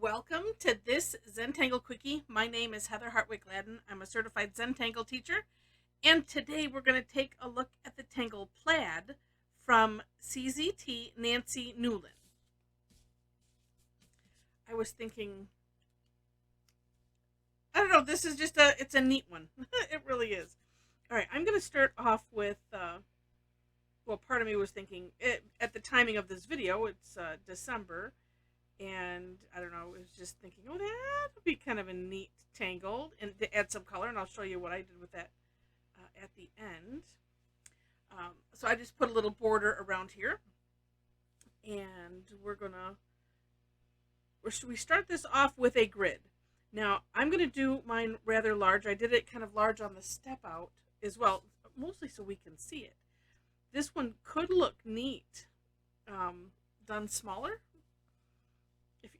Welcome to this Zentangle Quickie. My name is Heather Hartwick Gladden. I'm a certified Zentangle teacher, and today we're going to take a look at the Tangle Plad from CZT Nancy Newlin. I was thinking, I don't know, this is just it's a neat one. It really is. All right, I'm going to start off with, part of me was thinking, at the timing of this video, it's December. And I don't know, I was just thinking, oh, that would be kind of a neat tangle, and to add some color, and I'll show you what I did with that at the end. So I just put a little border around here, and we start this off with a grid. Now, I'm going to do mine rather large. I did it kind of large on the step out as well, mostly so we can see it. This one could look neat done smaller,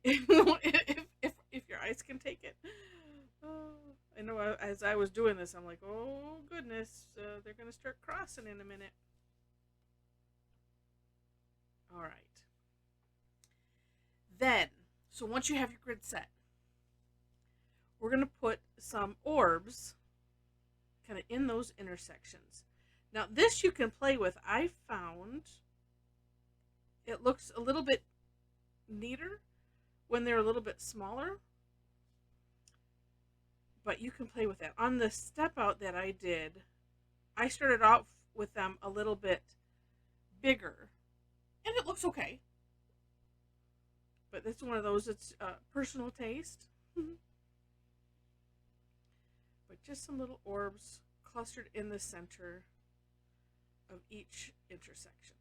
if your eyes can take it. I know as I was doing this, I'm like, oh goodness, they're going to start crossing in a minute. All right. Then, so once you have your grid set, we're going to put some orbs kind of in those intersections. Now, this you can play with. I found it looks a little bit neater when they're a little bit smaller, but you can play with that. On the step out that I did, I started off with them a little bit bigger, and it looks okay. But it's one of those, it's personal taste. But just some little orbs clustered in the center of each intersection.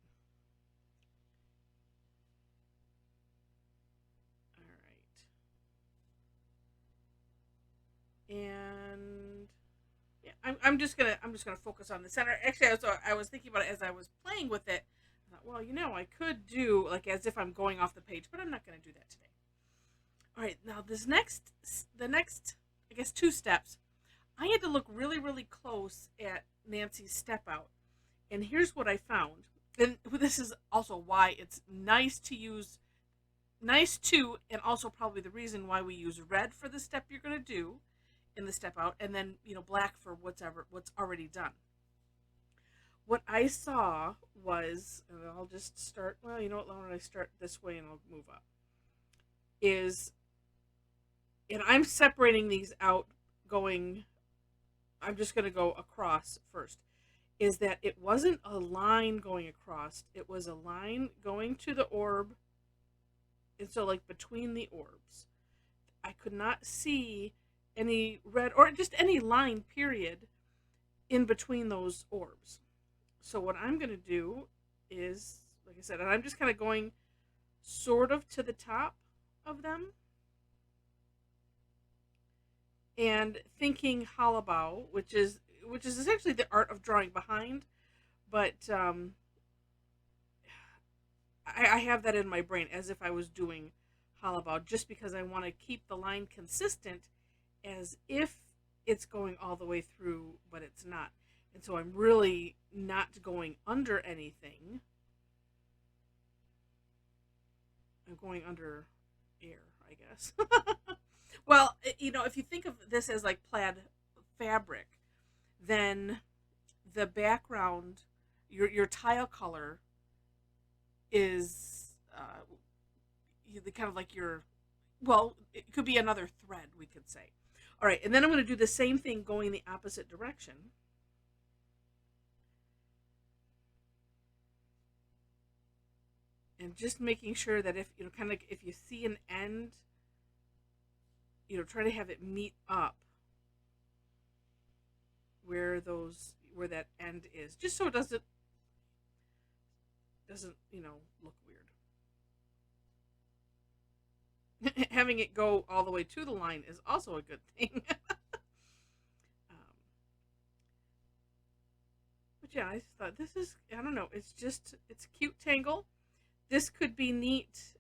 And yeah, I'm just gonna focus on the center. Actually, I was thinking about it as I was playing with it. I thought, well, I could do like as if I'm going off the page, but I'm not gonna do that today. All right, now the next, I guess, 2 steps, I had to look really, really close at Nancy's step out, and here's what I found. And this is also why it's nice to, and also probably the reason why we use red for the step you're gonna do in the step out, and then black for what's already done. What I saw was, and I'll just start, well, you know what, why don't I start this way and I'll move up, and I'm separating these out I'm just going to go across first, is that it wasn't a line going across, it was a line going to the orb, and so like between the orbs. I could not see any red or just any line period in between those orbs. So what I'm going to do is, like I said, and I'm just kind of going sort of to the top of them and thinking halabau, which is essentially the art of drawing behind, but I have that in my brain as if I was doing halabau, just because I want to keep the line consistent as if it's going all the way through, but it's not. And so I'm really not going under anything. I'm going under air, I guess. Well, if you think of this as like plaid fabric, then the background, your tile color is kind of like it could be another thread, we could say. All right, and then I'm going to do the same thing going the opposite direction. And just making sure that if if you see an end, try to have it meet up where that end is, just so it doesn't look weird. Having it go all the way to the line is also a good thing. But yeah, I just thought this is, I don't know, it's cute tangle. This could be neat.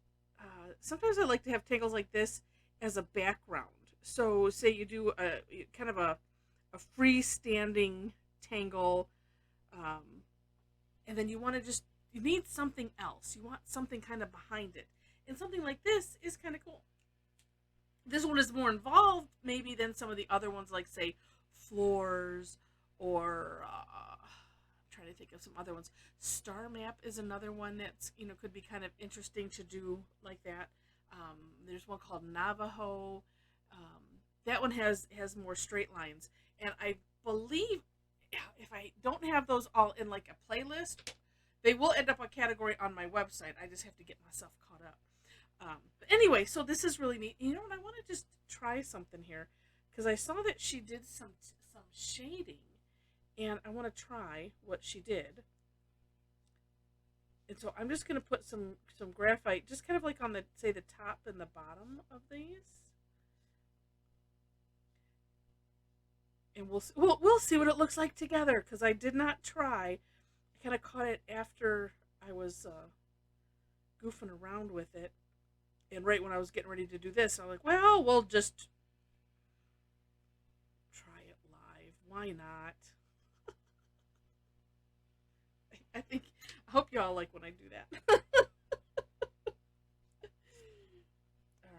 Sometimes I like to have tangles like this as a background. So say you do a kind of a freestanding tangle, and then you need something else. You want something kind of behind it. And something like this is kind of cool. This one is more involved maybe than some of the other ones, like say floors or I'm trying to think of some other ones. Star map is another one that's, could be kind of interesting to do like that. There's one called Navajo. That one has more straight lines, and I believe if I don't have those all in like a playlist, they will end up a category on my website. I just have to get myself caught up. But anyway, so this is really neat. You know what? I want to just try something here because I saw that she did some shading, and I want to try what she did. And so I'm just going to put some graphite, just kind of like on the top and the bottom of these, and we'll see what it looks like together because I did not try. I kind of caught it after I was goofing around with it. And right when I was getting ready to do this, I'm like, well, we'll just try it live. Why not? I hope y'all like when I do that. All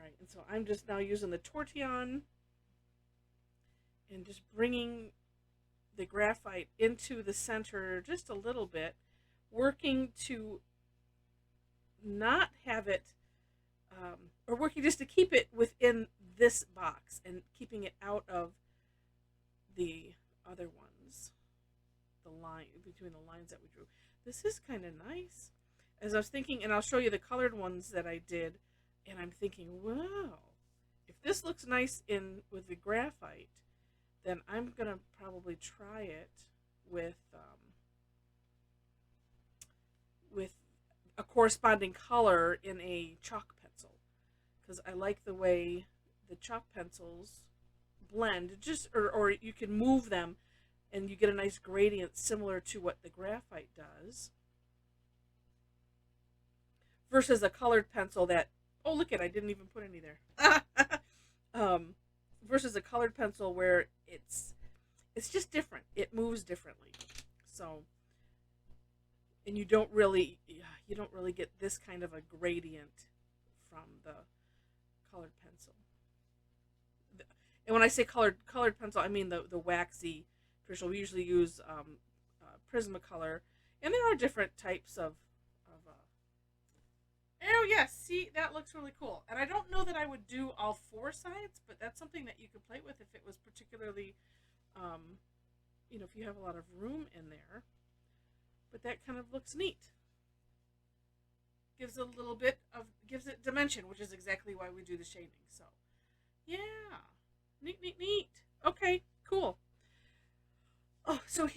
right, and so I'm just now using the tortillon and just bringing the graphite into the center just a little bit, working to not have it or working just to keep it within this box and keeping it out of the other ones, the line between the lines that we drew. This is kind of nice. As I was thinking, and I'll show you the colored ones that I did, and I'm thinking, wow, if this looks nice in with the graphite, then I'm gonna probably try it with a corresponding color in a chalk pencil, because I like the way the chalk pencils blend, just or you can move them and you get a nice gradient similar to what the graphite does, versus a colored pencil that, oh look it, I didn't even put any there. Versus a colored pencil where it's just different, it moves differently. So, and you don't really get this kind of a gradient from the colored pencil. And when I say colored pencil, I mean the waxy traditional. We usually use Prismacolor, and there are different types of oh yes, see, that looks really cool. And I don't know that I would do all four sides, but that's something that you could play with if it was particularly, if you have a lot of room in there. But that kind of looks neat. Gives it dimension, which is exactly why we do the shading. So, yeah, neat. Okay, cool. Oh, so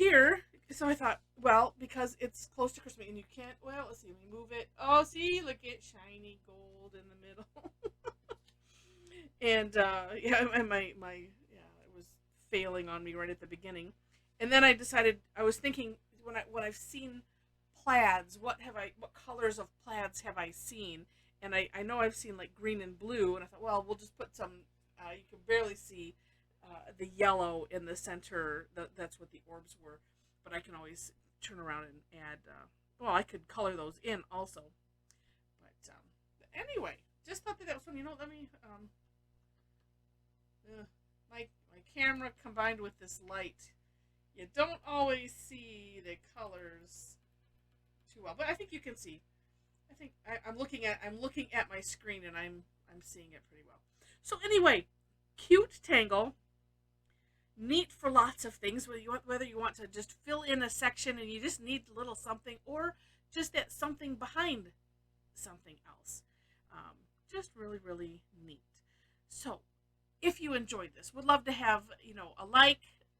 I thought, well, because it's close to Christmas and you can't, well, let's see, let me move it. Oh, see, look at shiny gold in the middle. And, it was failing on me right at the beginning. And then I was thinking, when I've seen plaids, what colors of plaids have I seen? And I know I've seen like green and blue, and I thought, well, we'll just put some, you can barely see the yellow in the center. That's what the orbs were, but I can always turn around and add, I could color those in also. But anyway, just thought that was fun. Let me, my camera combined with this light, you don't always see the colors too well, but I think you can see. I think I'm looking at my screen and I'm seeing it pretty well. So anyway, cute tangle, neat for lots of things. Whether you want to just fill in a section and you just need a little something, or just that something behind something else. Just really, really neat. So if you enjoyed this, would love to have a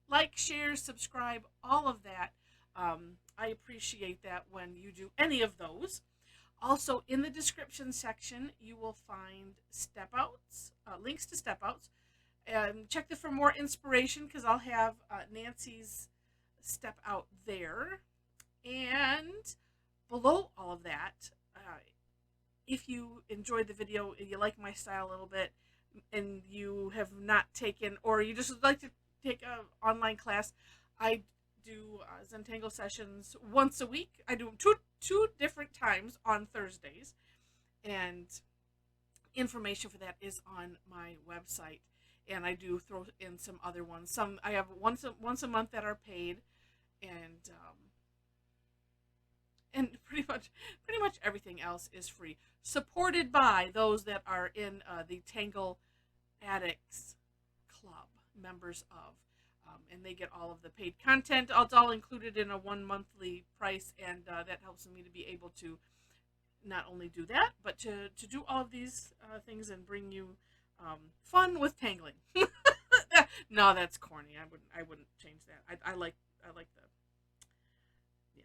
like, share, subscribe, all of that. I appreciate that when you do any of those. Also, in the description section, you will find step outs, links to step outs. Check for more inspiration, because I'll have Nancy's step out there. And below all of that, if you enjoyed the video and you like my style a little bit, and you have not taken, or you just would like to take an online class, I do Zentangle sessions once a week. I do them two different times on Thursdays, and information for that is on my website, and I do throw in some other ones. Some I have once a month that are paid, and pretty much everything else is free, supported by those that are in the Tangle Addicts Club, members of. And they get all of the paid content. It's all included in a 1 monthly price, and that helps me to be able to not only do that, but to do all of these things and bring you fun with tangling. No, that's corny. I wouldn't change that. I like the, yeah.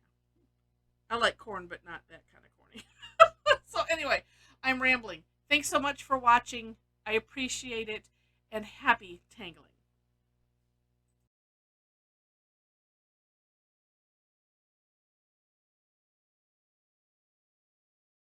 I like corn, but not that kind of corny. So anyway, I'm rambling. Thanks so much for watching. I appreciate it, and happy tangling.